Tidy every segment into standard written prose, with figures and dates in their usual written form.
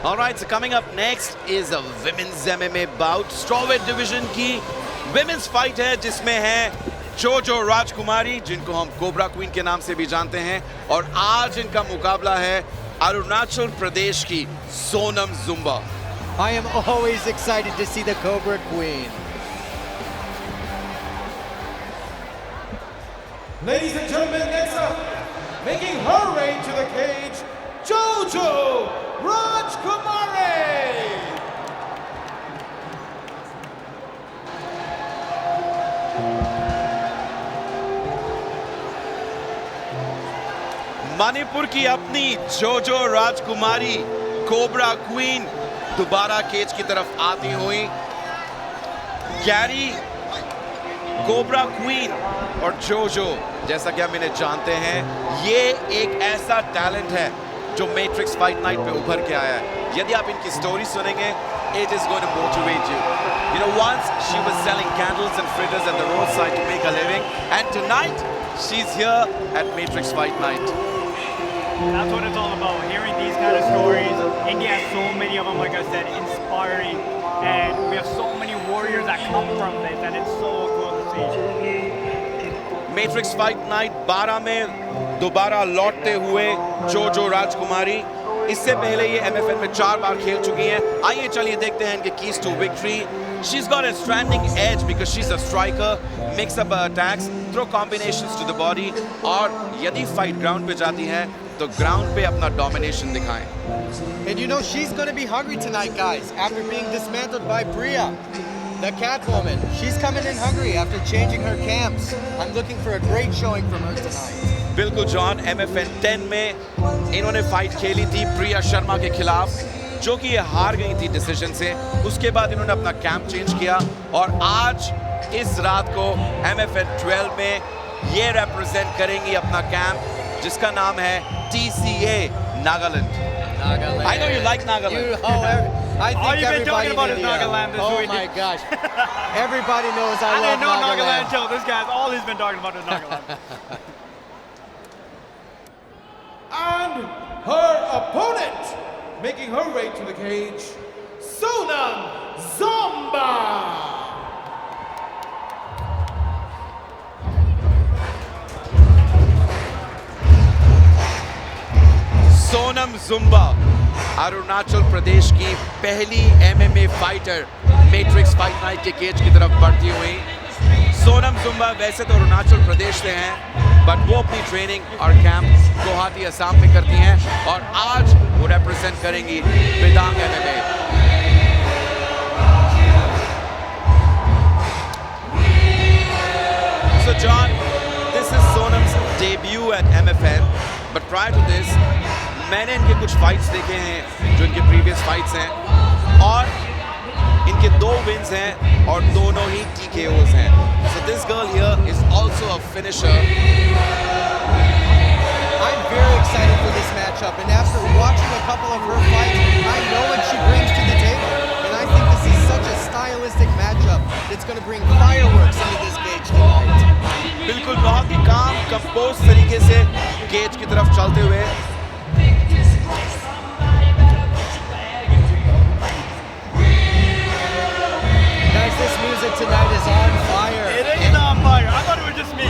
All right, so coming up next is a women's MMA bout. Strawweight division की women's fight है जिसमें है जोजो राजकुमारी जिनको हम कोबरा क्वीन के नाम से भी जानते हैं और आज इनका मुकाबला है अरुणाचल प्रदेश की Sonam Zumba. I am always excited to see the Cobra Queen. Ladies and gentlemen, next up, making her way to the cage, Jojo Rajkumari! Manipur की अपनी जोजो राजकुमारी कोबरा क्वीन दोबारा केज की तरफ आती हुई. गैरी, कोबरा क्वीन और जोजो जैसा कि हम इन्हें जानते हैं, ये एक ऐसा टैलेंट है जो मैट्रिक्स फाइट नाइट पे उभर के आया है. यदि आप इनकी स्टोरी सुनेंगे, it is going to motivate you. You know, once she was selling candles and fritters at the roadside to make a living, and tonight she's here at Matrix Fight Night. That's what it's all about, hearing these kind of stories. India has so many of them, like I said, inspiring. And we have so many warriors that come from this, and it's so cool to see. Matrix Fight Night 12 में दोबारा लौटते हुए जोजो राजकुमारी. इससे पहले ये MFN में 4 बार खेल चुकी हैं. आइए चलिए देखते हैं इनके keys to victory. She's got a standing edge because she's a striker, mix up her attacks, throw combinations to the body. और यदि fight ground पे जाती है तो ground पे अपना domination दिखाएं. And you know she's going to be hungry tonight, guys, after being dismantled by Priya, the Catwoman. She's coming in hungry after changing her camps. I'm looking for a great showing from her tonight. बिल्कुल John, MFN 10 में इन्होंने fight खेली थी प्रिया शर्मा के खिलाफ, जो कि ये हार गई थी डिसीजन से. उसके बाद इन्होंने अपना कैंप चेंज किया और आज इस रात को MFN 12 में ये रिप्रेजेंट करेंगी अपना कैंप जिसका नाम है TCA Nagaland. Nagaland. I know you like Nagaland. I think All you've been everybody talking about in is India. Nagaland this Oh week. my gosh. Everybody knows I I love didn't know Nagaland. Nagaland till this guy's all he's been talking about is Nagaland. And her opponent, making her way to the cage, Sonam Zomba! Sonam Zomba Arunachal Pradesh की पहली MMA fighter Matrix fight night के cage की तरफ बढ़ती हुई. Sonam Zumba वैसे तो अरुणाचल प्रदेश से हैं, बट वो अपनी ट्रेनिंग और कैंप गुवाहाटी असम में करती हैं और आज वो रिप्रेजेंट करेंगी Vedang MMA. So John, this is Sonam's debut at MFN, but prior to this, मैंने इनके कुछ फाइट्स देखे हैं जो इनके प्रीवियस फाइट्स हैं और इनके 2 विन्स हैं और दोनों ही TKOs हैं. So this girl here is also a finisher. I'm very excited for this matchup, and after watching a couple of her fights, I know what she brings to the table, and I think this is such a stylistic matchup that's going to bring fireworks into this cage tonight. बिल्कुल बहुत ही काम compose तरीके से cage की तरफ चलते हुए. Guys, this music tonight is on fire. It ain't on fire. I thought it was just me.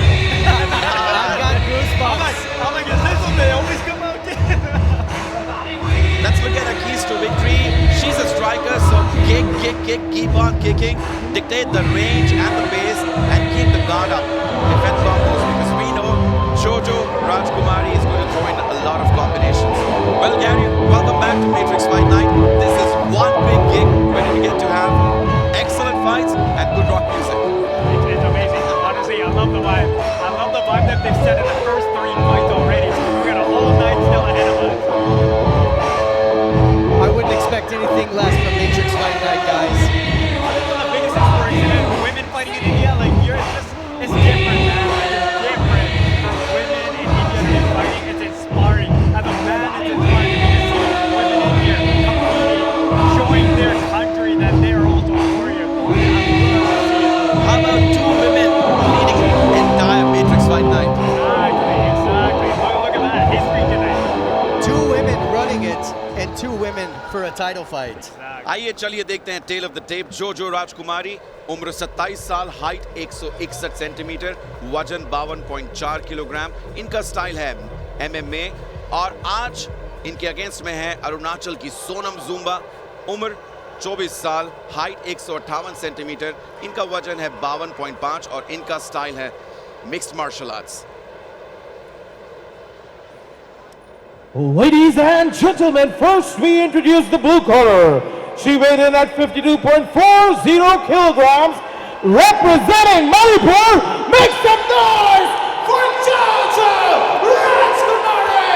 I've got goosebumps. I'm like, is this what they always come out with? Let's look at her keys to victory. She's a striker, so kick, kick, kick, keep on kicking, dictate the range and the pace, and keep the guard up. Defend combos because we know Jojo Rajkumari is going to throw in a lot of combinations. Well, Gary, welcome back to Matrix Fight Night. This is one big gig where you get to have excellent fights and good rock music. It's amazing. Honestly, I love the vibe. I love the vibe that they've set in the first 3 fights already. We got a whole night still ahead of us. I wouldn't expect anything less from Matrix Fight Night, guys. This is the biggest inspiration for women fighting in India. Like, it's different, man. Like, it's different for women in India to be fighting. It's inspiring. As a man, it's inspiring to see women in here competing, showing their country that they're also a warrior. I love to see it. How about 2 women leading the entire Matrix Fight Night? Exactly. Look at that. History tonight. 2 kids and 2 women for a title fight. आइए चलिए देखते हैं tell of the tape. जोजो राजकुमारी, उम्र 27 साल, height 161 centimetre, वजन 52.4 kilogram. इनका style है MMA और आज इनके अगेंस्ट में है अरुणाचल की सोनम जुम्बा, उम्र 24 साल, हाइट 158 सेंटीमीटर, इनका वजन है 52.5 और इनका स्टाइल है mixed martial arts. Ladies and gentlemen, first we introduce the blue corner. She weighed in at 52.40 kilograms, representing Manipur. Make some noise for Jojo Rajkumari!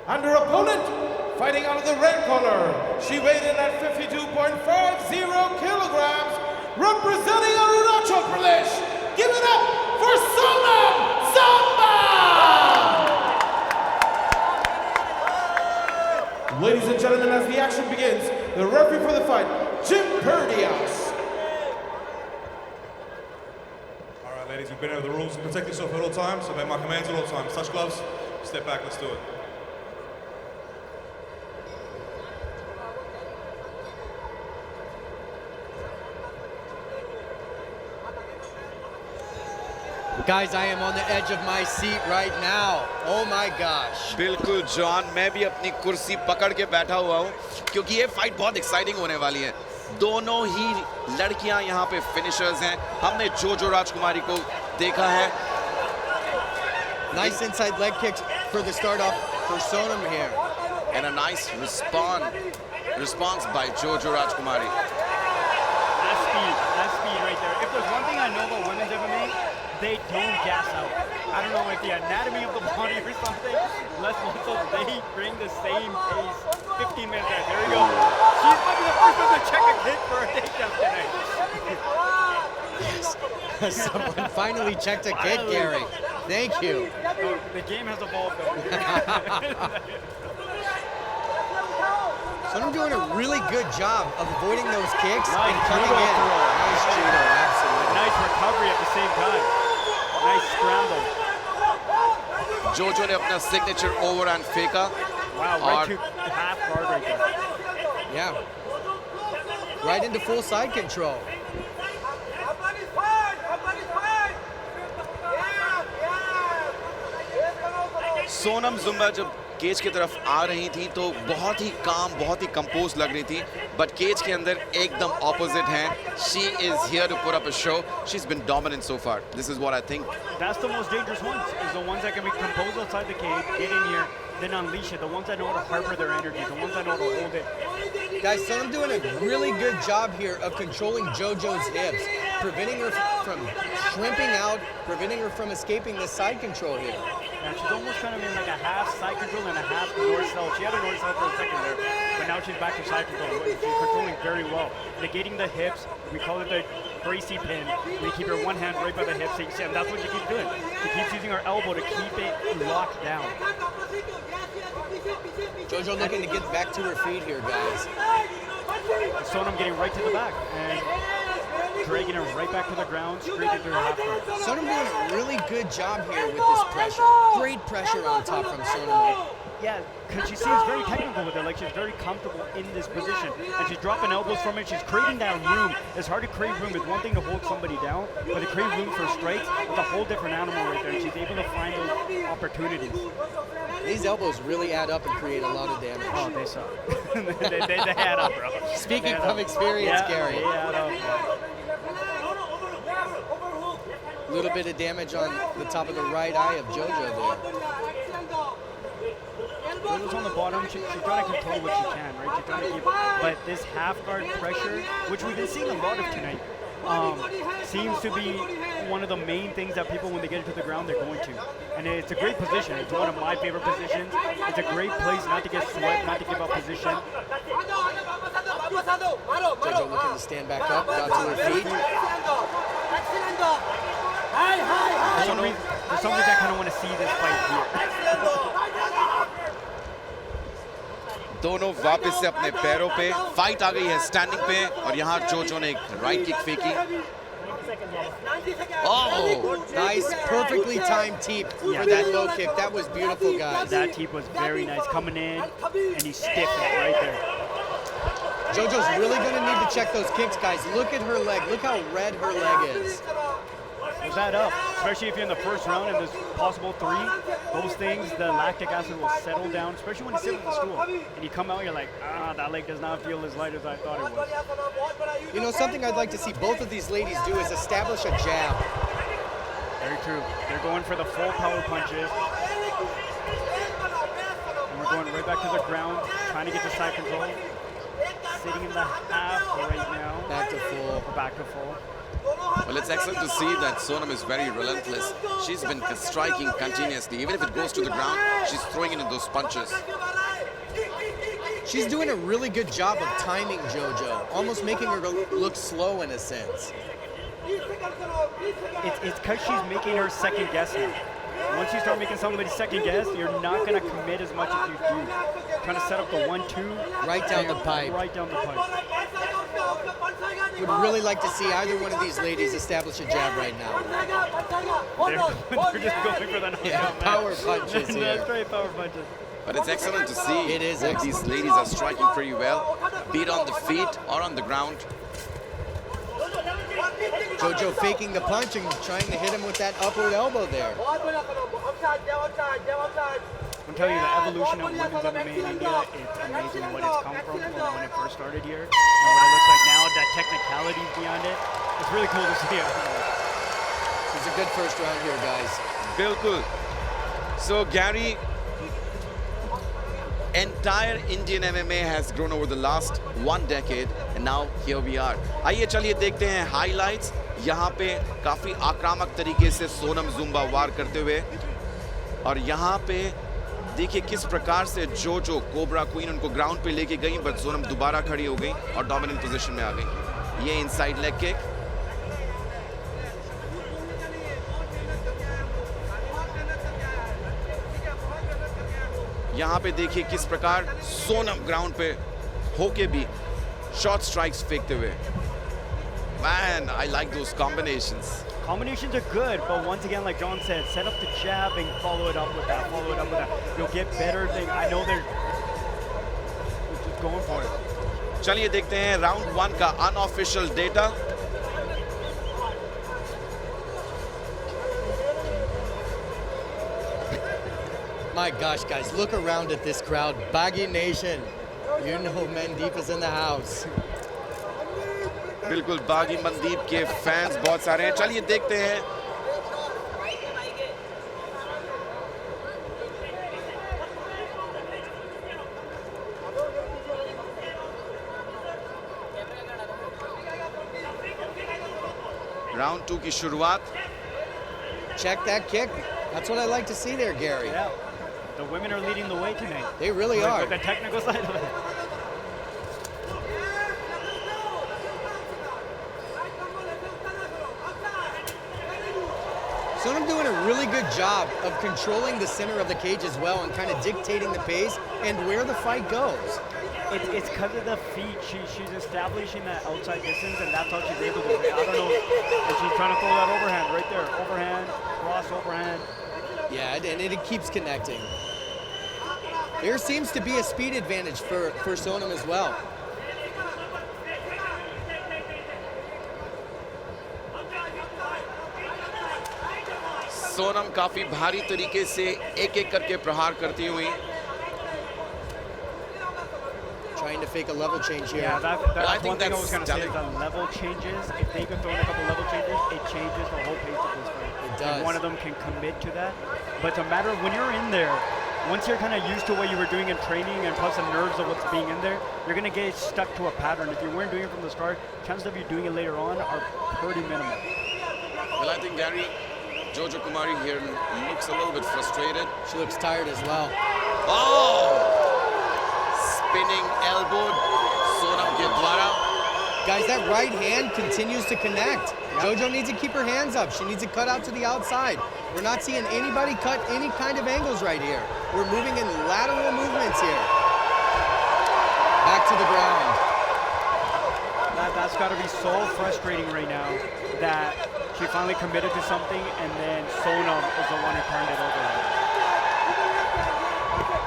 And her opponent, fighting out of the red corner, she weighed in at 52.50 kilograms, representing Arunachal Pradesh. Give it up for Sonam Zomba! Ladies and gentlemen, as the action begins, the referee for the fight, Jim Perdias. All right, ladies, we've been over the rules. Protect yourself at all times. Obey my commands at all times. Touch gloves, step back, let's do it. Guys, I am on the edge of my seat right now. Oh my gosh. बिल्कुल John, मैं भी अपनी कुर्सी पकड़ के बैठा हुआ हूँ क्योंकि ये फाइट बहुत एक्साइटिंग होने वाली है। दोनों ही लड़कियां यहाँ पे फिनिशर्स हैं। हमने जोजो राजकुमारी को देखा है। Nice inside leg kicks for the start off for Sonam here. And a nice response by Jojo Rajkumari. That's speed right there. If there's one thing I know about women's MMA, they don't gas out. I don't know if the anatomy of the body or something, less muscles, they bring the same pace. 15 minutes there, there we go. She's might be the first one to check a kick for a takedown tonight. Someone finally checked a kick, Gary. Thank you. Oh, the game has evolved though. Sonam doing a really good job of avoiding those kicks Nice and coming judo in. throw. Nice judo, absolutely. Nice recovery at the same time. Nice scramble. जोजो ने अपना signature overhand फेंका। Wow, right to half guard right there. Yeah. Right into full side control. Sonam Zumba जब cage की तरफ आ रही थी तो बहुत ही काम, बहुत ही कंपोज लग रही थी, बट केज के अंदर एकदम ऑपोजिट हैं। She is here to put up a show. She is been dominant so far. This is what I think. That's the most dangerous ones, is the ones that can be composed outside the cage, get in here, then unleash it. The ones that know how to harbor their energy, the ones that know how to hold it. Guys, Sonam doing a really good job here of controlling Jojo's hips, preventing her from shrimping out, preventing her from escaping the side control here. And she's almost kind of in like a half side control and a half north south. She had a north south for a second there, but now she's back to side control. She's controlling very well, negating the hips. We call it the Gracie pin. We keep her one hand right by the hips, and that's what she keeps doing. She keeps using her elbow to keep it locked down. Jojo looking to get back to her feet here, guys. Sonam getting right to the back and dragging her right back to the ground, straight into her half guard. Sonam doing a really good job here with this pressure. Great pressure on top from Sonam. Yeah, because she seems very technical with it, like she's very comfortable in this position. And she's dropping elbows from it, she's creating that room. It's hard to create room. It's one thing to hold somebody down, but to create room for strikes, it's a whole different animal right there. And she's able to find those opportunities. These elbows really add up and create a lot of damage. Oh, they suck. they add up, bro. Speaking from experience, Gary. They add up, man. A little bit of damage on the top of the right eye of Jojo there. Jojo's on the bottom. She's trying to control what she can, right? She's trying to keep, but this half guard pressure, which we've been seeing a lot of tonight, seems to be one of the main things that people, when they get into the ground, they're going to. And it's a great position. It's one of my favorite positions. It's a great place not to get swept, not to give up position. Jojo looking to stand back up, got to her feet. For some reason, I kind of want to see this fight here. दोनों वापस से अपने पैरों पे, fight आ गई है standing पे और यहाँ जोजो ने एक राइट किक फेंकी। Oh, Nice, perfectly timed teep for that low kick. That was beautiful, guys. That teep was very nice coming in, and he stiffed it right there. Jojo's really going to need to check those kicks, guys. Look at her leg. Look how red her leg is. Those add up, especially if you're in the first round and there's possible 3. Those things, the lactic acid will settle down, especially when you sit with the stool. And you come out, you're like, that leg does not feel as light as I thought it was. You know, something I'd like to see both of these ladies do is establish a jab. Very true. They're going for the full power punches. And we're going right back to the ground, trying to get the side control. Sitting in the half right now. Back to full. Back to full. well, it's excellent to see that Sonam is very relentless. She's been striking continuously. Even if it goes to the ground, she's throwing in those punches. She's doing a really good job of timing Jojo, almost making her look slow in a sense. It's because she's making her second guess now. Once you start making somebody second guess, you're not going to commit as much as you do. Trying to set up the 1-2. Right down the pipe. Right down the pipe. Would really like to see either one of these ladies establish a jab right now. They're just going for the knockout. Yeah, power punches here. That's great power punches. But it's excellent to see. It is that these ladies are striking pretty well, be it on the feet or on the ground. Jojo faking the punch and trying to hit him with that upward elbow there. I'm telling you, the evolution of women's MMA in India, it's amazing what it's come from when it first started here. And what it looks like now, that technicalities beyond it, it's really cool to see it. It's a good first round here, guys. Bilkul. So Gary, entire Indian MMA has grown over the last 1 decade, and now here we are. आइए चलिए देखते हैं highlights. यहाँ पे काफी आक्रामक तरीके से सोनम जुम्बा वार करते हुए, और यहाँ पे देखिए किस प्रकार से जोजो कोबरा क्वीन उनको ग्राउंड पे लेके गई, बट सोनम दोबारा खड़ी हो गई और डोमिनेंट पोजीशन में आ गई. ये इनसाइड लेग किक. यहाँ पे देखिए किस प्रकार सोनम ग्राउंड पे होके भी शॉर्ट स्ट्राइक्स फेंकते हुए. Man, I like those combinations. Combinations are good, but once again, like John said, set up the jab and follow it up with that, follow it up with that. You'll get better things. I know they're just going for it. चलिए देखते हैं round 1 का unofficial data. My gosh, guys, look around at this crowd. Baggy Nation. You know Mandeep is in the house. बिल्कुल बागी मनदीप के fans बहुत सारे हैं. चलिए देखते हैं. राउंड 2 की शुरुआत. Check that kick. That's what I like to see there, Gary. Yeah, the women are leading the way tonight. They really are. With the technical side of it. Sonam doing a really good job of controlling the center of the cage as well and kind of dictating the pace and where the fight goes. It's because of the feet. She's establishing that outside distance, and that's how she's able to do it. I don't know if she's trying to throw that overhand right there. Overhand, cross overhand. Yeah, and it keeps connecting. There seems to be a speed advantage for Sonam as well. Sonam काफी भारी तरीके से एक-एक करके प्रहार करती हुई. Trying to fake a level change here. Yeah, that's I one think thing I that's was going to say. stunning. The level changes. If they can throw in a couple level changes, it changes the whole pace of this fight. It does. And one of them can commit to that. But it's a matter of when you're in there, once you're kind of used to what you were doing in training and plus the nerves of what's being in there, you're going to get stuck to a pattern. If you weren't doing it from the start, chances of you doing it later on are pretty minimal. Well, I think Gary, Jojo Kumari here looks a little bit frustrated. She looks tired as well. Oh! Spinning elbow, Sonam ke dwara. Guys, that right hand continues to connect. Jojo needs to keep her hands up. She needs to cut out to the outside. We're not seeing anybody cut any kind of angles right here. We're moving in lateral movements here. Back to the ground. That's got to be so frustrating right now that she finally committed to something, and then Sonam is the one who turned it over.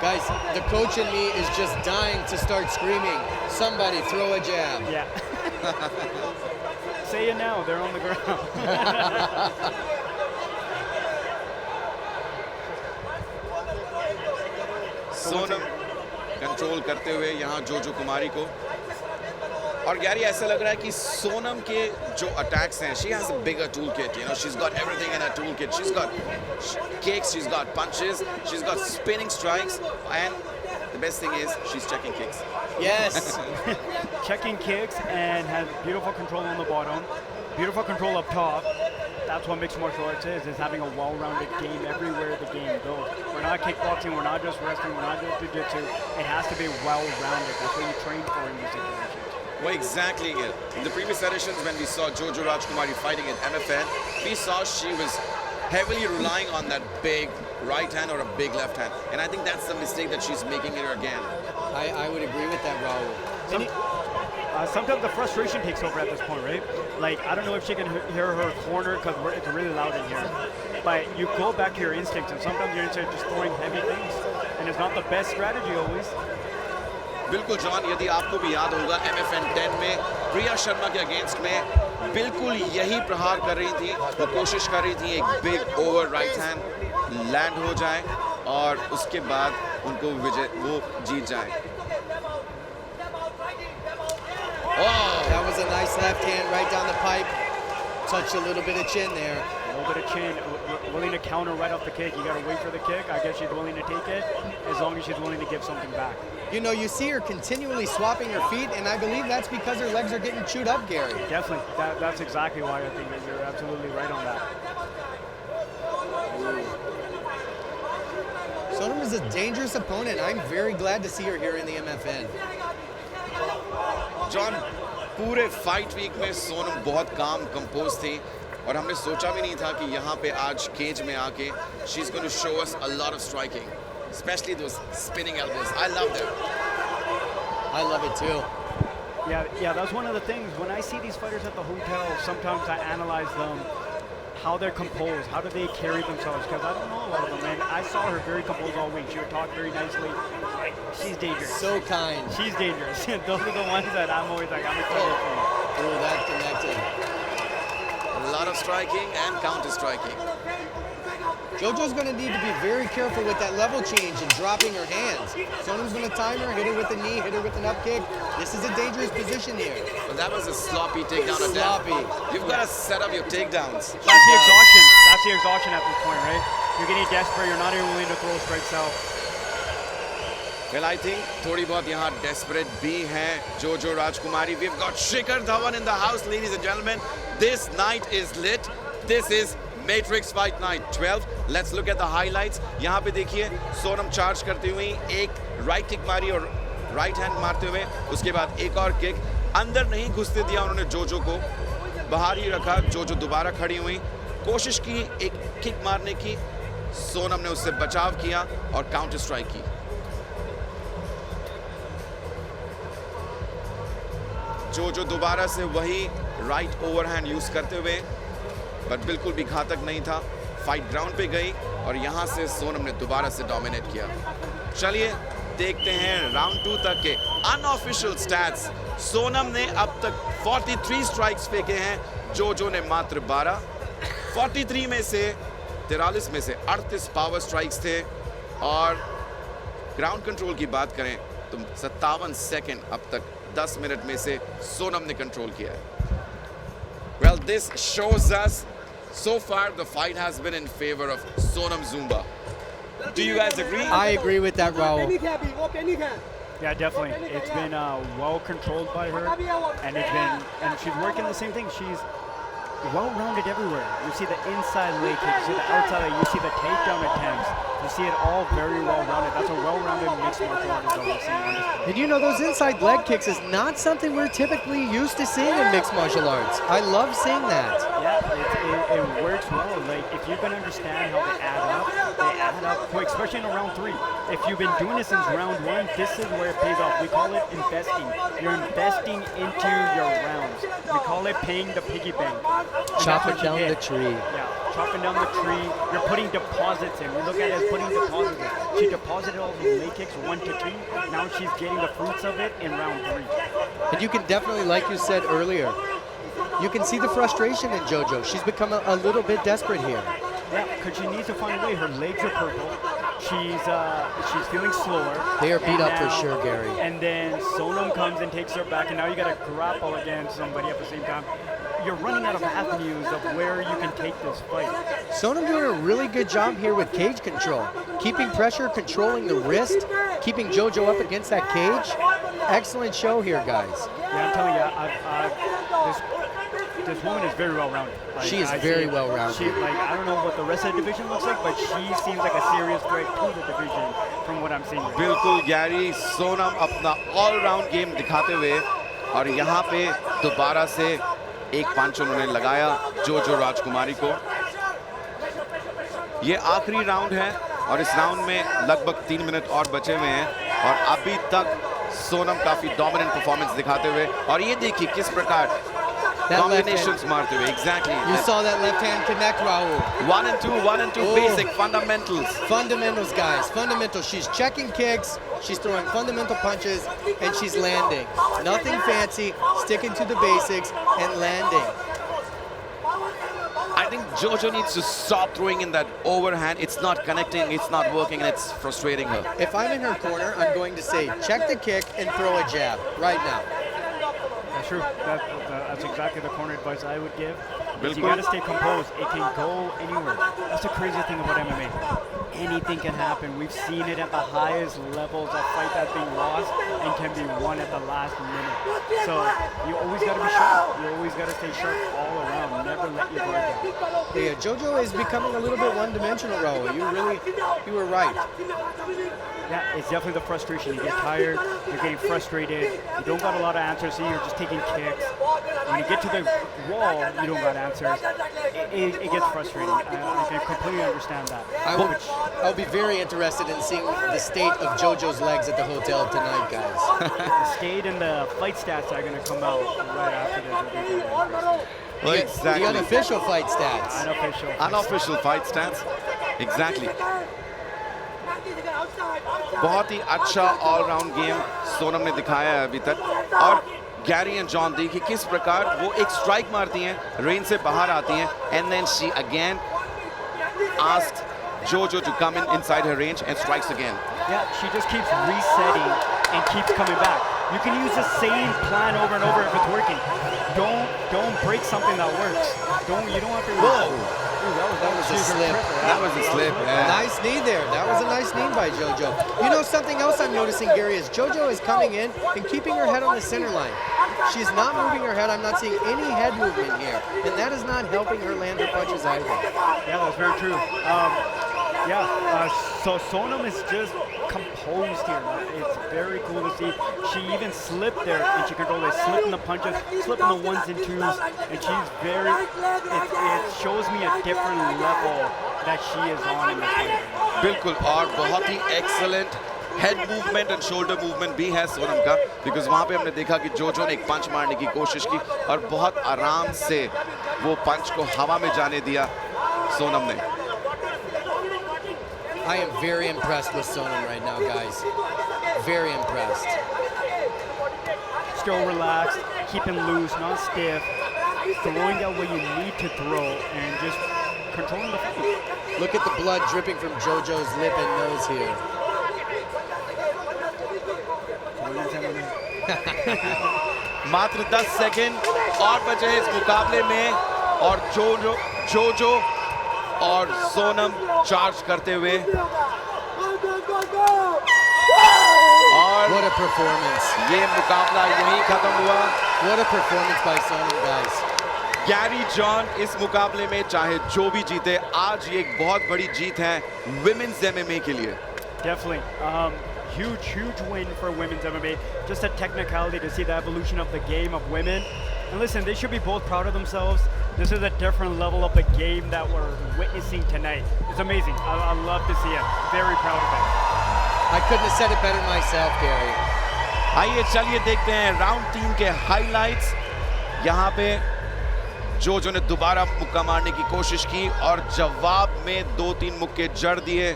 Guys, the coach in me is just dying to start screaming, somebody throw a jab. Yeah. Say it now, they're on the ground. Sonam control करते हुए यहाँ जोजो कुमारी को, और Gary ऐसा लग रहा है कि सोनम के जो अटैक्स हैं, she has a bigger toolkit, you know, she's got everything in her toolkit. She's got kicks, she's got punches, she's got spinning strikes, and the best thing is she's checking kicks. Yes. Checking kicks and has beautiful control on the bottom, beautiful control up top. That's what mixed martial arts is having a well-rounded game everywhere the game goes. We're not kickboxing, we're not just wrestling, we're not just jiu-jitsu. It has to be well-rounded. That's what you train for in these situations. Well, exactly it. In the previous editions, when we saw Jojo Rajkumari fighting at MFN, we saw she was heavily relying on that big right hand or a big left hand. And I think that's the mistake that she's making here again. I would agree with that, Raul. Sometimes the frustration takes over at this point, right? Like, I don't know if she can hear her corner because it's really loud in here. But you go back to your instincts, and sometimes your instincts are just throwing heavy things. And it's not the best strategy always. बिल्कुल John, यदि आपको भी याद होगा MFN 10 में प्रिया शर्मा के against में बिल्कुल यही प्रहार कर रही थी, वो कोशिश कर रही थी एक big over right hand land हो जाए और उसके बाद उनको वो जीत जाए. Oh, that was a nice left hand right down the pipe. Touched a little bit of chin there. A little bit of chin, willing to counter right off the kick. You got to wait for the kick. I guess she's willing to take it as long as she's willing to give something back. You know, you see her continually swapping her feet, and I believe that's because her legs are getting chewed up, Gary. Definitely. That's exactly why I think that you're absolutely right on that. Sonam is a dangerous opponent. I'm very glad to see her here in the MFN. John, पूरे fight week में सोनम बहुत काम compose थी और हमने सोचा भी नहीं था कि यहाँ पे आज केज में आके she's going to show us a lot of striking, especially those spinning elbows. I love them. I love it too. Yeah, that's one of the things. When I see these fighters at the hotel, sometimes I analyze them, how they're composed, how do they carry themselves, because I don't know a lot of them, and I saw her very composed all week. She would talk very nicely. She's dangerous. So kind. She's dangerous. Those are the ones that I'm always like, I'm excited for. Oh, that connected. A lot of striking and counter striking. Jojo's going to need to be very careful with that level change and dropping her hands. Sonam's going to time her, hit her with a knee, hit her with an up kick. This is a dangerous position here. Well, that was a sloppy takedown attempt. Sloppy. You've got to set up your takedowns. That's the exhaustion. That's the exhaustion at this point, right? You're getting desperate. You're not even willing to throw strikes out. Well, I think थोड़ी बहुत यहाँ desperate भी हैं Jojo Rajkumari. We've got Shikhar Dhawan in the house, ladies and gentlemen. This night is lit. This is Matrix Fight Night 12. Let's look at the highlights. यहाँ पे देखिए Sonam charge करती हुई एक राइट किक मारी और राइट हैंड मारते हुए उसके बाद एक और किक अंदर नहीं घुसते दिया उन्होंने जोजो को, बाहर ही रखा. जोजो दोबारा खड़ी हुई, कोशिश की एक किक मारने की, सोनम ने उससे बचाव किया और काउंटर स्ट्राइक की. जोजो दोबारा से वही राइट ओवरहैंड यूज करते हुए, बट बिल्कुल भी घातक नहीं था. फाइट ग्राउंड पे गई और यहां से सोनम ने दोबारा से डोमिनेट किया. चलिए देखते हैं राउंड 2 तक के अनऑफिशियल स्टैट्स. सोनम ने अब तक 43 स्ट्राइक्स फेंके हैं, जोजो ने मात्र 12. 43 में से 43 में से 38 पावर स्ट्राइक्स थे और ग्राउंड कंट्रोल की बात करें तो 57 सेकेंड अब तक 10 मिनट में से सोनम ने कंट्रोल किया है. Well, this shows us so far the fight has been in favor of Sonam Zomba. Do you guys agree? I agree with that, Raul. Yeah, definitely. It's been well controlled by her, and she's working the same thing. She's well-rounded everywhere. You see the inside leg kick, you see the outside leg, you see the takedown attempts. You see it all very well-rounded. That's a well-rounded mixed martial artist that we're seeing on display. And you know, those inside leg kicks is not something we're typically used to seeing in mixed martial arts. I love seeing that. Yeah, it works well. Like, if you can understand how they add up quick, especially in round 3. If you've been doing this since round 1, this is where it pays off. We call it investing. You're investing into your rounds. We call it paying the piggy bank. And Chopping that's what you down the hit. tree. Yeah, chopping down the tree. You're putting deposits in. We look at it as putting deposits in. She deposited all those leg kicks 1 to 2. Now she's getting the fruits of it in round 3. And you can definitely, like you said earlier, you can see the frustration in JoJo. She's become a little bit desperate here. Yeah, because she needs to find a way. Her legs are purple. She's feeling slower. They are beat And up for now- sure, Gary. And then Sonam comes and takes her back, and now you got to grapple against somebody at the same time. You're running out of avenues of where you can take this fight. Sonam doing a really good job here with cage control. Keeping pressure, controlling the wrist, keeping JoJo up against that cage. Excellent show here, guys. Yeah, I'm telling you, this woman is very well-rounded. Like, She is I very see- well-rounded. She, like, I don't know what the rest of the division looks like, but she seems like a serious threat to the division from what I'm seeing. बिल्कुल Gary Sonam अपना all-round game दिखाते हुए और यहाँ पे दोबारा से एक पंच उन्होंने लगाया जोजो राजकुमारी को। ये आखिरी राउंड है और इस राउंड में लगभग 3 मिनट और बचे हुए हैं और अभी तक सोनम काफी डोमिनेंट परफॉर्मेंस दिखाते हुए और ये देखिए किस प्रकार That left hand, combinations मारते हुए exactly you saw that left hand connect, Rahul. 1 and 2 Oh. basic fundamentals. Fundamentals, guys. Fundamentals. She's checking kicks. She's throwing fundamental punches, and she's landing. Nothing fancy. Sticking to the basics and landing. I think Jojo needs to stop throwing in that overhand. It's not connecting, it's not working, and it's frustrating her. If I'm in her corner, I'm going to say, check the kick and throw a jab right now. That's true. That's exactly the corner advice I would give. Is you Bilkul. got to stay composed. It can go anywhere. That's the crazy thing about MMA. Anything can happen. We've seen it at the highest levels. A fight that's being lost and can be won at the last minute. So you always got to be sharp. You always got to stay sharp all around. Never let your guard down. Yeah, JoJo is becoming a little bit one-dimensional, Rahul. You were right. Yeah, it's definitely the frustration. You get tired, you're getting frustrated, you don't got a lot of answers, so you're just taking kicks. When you get to the wall, you don't got answers. It gets frustrating. I can completely understand that. I'll be very interested in seeing the state of JoJo's legs at the hotel tonight, guys. The skate and the fight stats are going to come out right after this. It'll be very interesting. Well, exactly. The unofficial fight stats. Unofficial fight stats. Exactly. बहुत ही अच्छा all-round game Sonam ने दिखाया है अभी तक और Gary and John देखिए किस प्रकार वो एक स्ट्राइक मारती हैं रेंज से बाहर आती हैं and then she again asked Jojo to come inside her range and strikes again. Yeah, she just keeps resetting and keeps coming back. You can use the same plan over and over if it's working. Don't break something that works. You don't have to. Whoa! Ooh, that was a slip. That was a slip. Yeah. Nice knee there. That was a nice knee by JoJo. You know something else I'm noticing, Gary, is JoJo is coming in and keeping her head on the center line. She's not moving her head. I'm not seeing any head movement here. And that is not helping her land her punches either. Yeah, that's very true. So Sonam is just composed here. It's very cool to see. She even slipped there and she controlled it. Slipping the punches, slipping the 1s and 2s. And she's very, it shows me a different level that she is on in this fight. बिल्कुल और बहुत ही excellent head movement and shoulder movement भी है सोनम का because वहाँ पे हमने देखा कि जोजो ने एक पंच मारने की कोशिश की और बहुत आराम से वो पंच को हवा में जाने दिया सोनम ने I am very impressed with Sonam right now, guys. Very impressed. Still relaxed, keeping loose, not stiff, throwing out what you need to throw, and just controlling the fight. Look at the blood dripping from JoJo's lip and nose here. मात्र 10 second और बचे हैं इस मुकाबले में और जोजो और सोनम चार्ज करते हुए और What a performance. ये मुकाबला यहीं खत्म हुआ What a performance by Sonam, guys. Gary John इस मुकाबले में चाहे जो भी जीते आज ये एक बहुत बड़ी जीत है विमेंस एमएमए के लिए Definitely. Huge win for women's MMA. Just a technicality to see the evolution of the game of women. And listen, they should be both proud of themselves. This is a different level of the game that we're witnessing tonight. It's amazing. I love to see it. Very proud of it. I couldn't have said it better myself, Gary. आइए चलिए देखते हैं round 3 के highlights. यहाँ पे जोजो ने दोबारा मुक्का मारने की कोशिश की और जवाब में 2-3 मुक्के जड़ दिए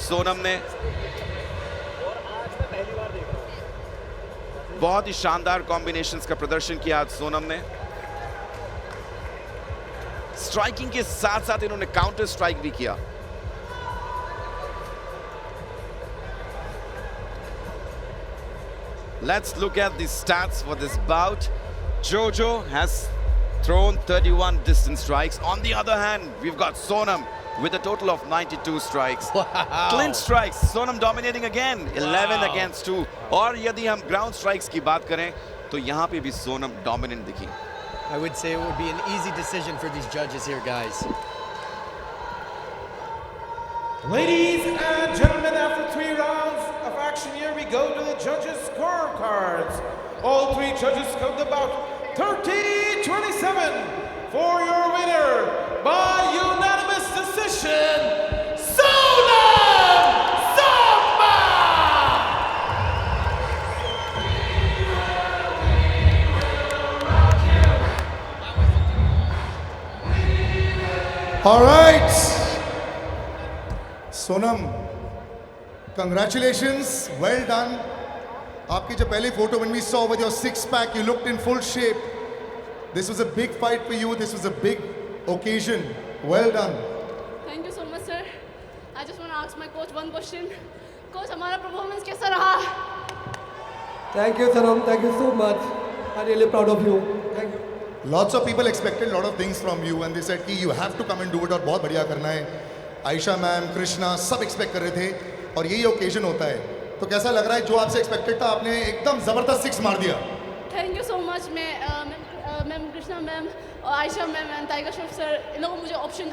सोनम ने। बहुत ही शानदार कॉम्बिनेशंस का प्रदर्शन किया आज सोनम ने। स्ट्राइकिंग के साथ साथ इन्होंने काउंटर स्ट्राइक भी किया। Let's look at the stats for this bout. Jojo has thrown 31 distance strikes. On the other hand, we've got Sonam with a total of 92 strikes. Wow. Clinch strikes. Sonam dominating again. 11 against 2. और यदि हम ground strikes की बात करें तो यहाँ पे भी सोनम dominant दिखी। I would say it would be an easy decision for these judges here, guys. Ladies and gentlemen, after 3 rounds of action here, we go to the judges' scorecards. All 3 judges come to about 30-27 for your winner by unanimous decision, Sonam Zomba! All right. Sonam, congratulations, well done. आपकी जो पहली photo when we saw with your six-pack, you looked in full shape. This was a big fight for you. This was a big occasion. Well done. Thank you so much, sir. I just want to ask my coach one question. Coach, हमारा performance कैसा रहा? Thank you, Sonam. Thank you so much. I'm really proud of you. Thank you. Lots of people expected a lot of things from you and they said कि you have to come and do it और बहुत बढ़िया करना है। Ayesha ma'am, Krishna सब expect कर रहे थे और यही ओकेजन होता है। तो कैसा लग रहा है जो आपसे एक्सपेक्टेड था आपने एकदम जबरदस्त 6 मार दिया। Thank you so much. Ma'am Krishna ma'am और Ayesha ma'am and Tiger Shroff sir इन लोगों को मुझे ऑप्शन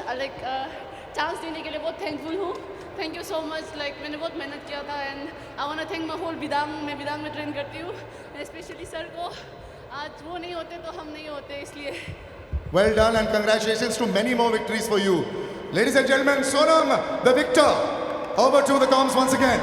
चांस देने के लिए बहुत थैंकफुल हूँ। Thank you so much. मैंने बहुत मेहनत किया था and I want to thank my whole Bidang. मैं बिदांग में ट्रेन करती हूँ। स्पेशली सर को, आज वो नहीं होते तो हम नहीं होते, इसलिए। Well done and congratulations to many more victories for you. Ladies and gentlemen, Sonam, the victor. Over to the comms once again.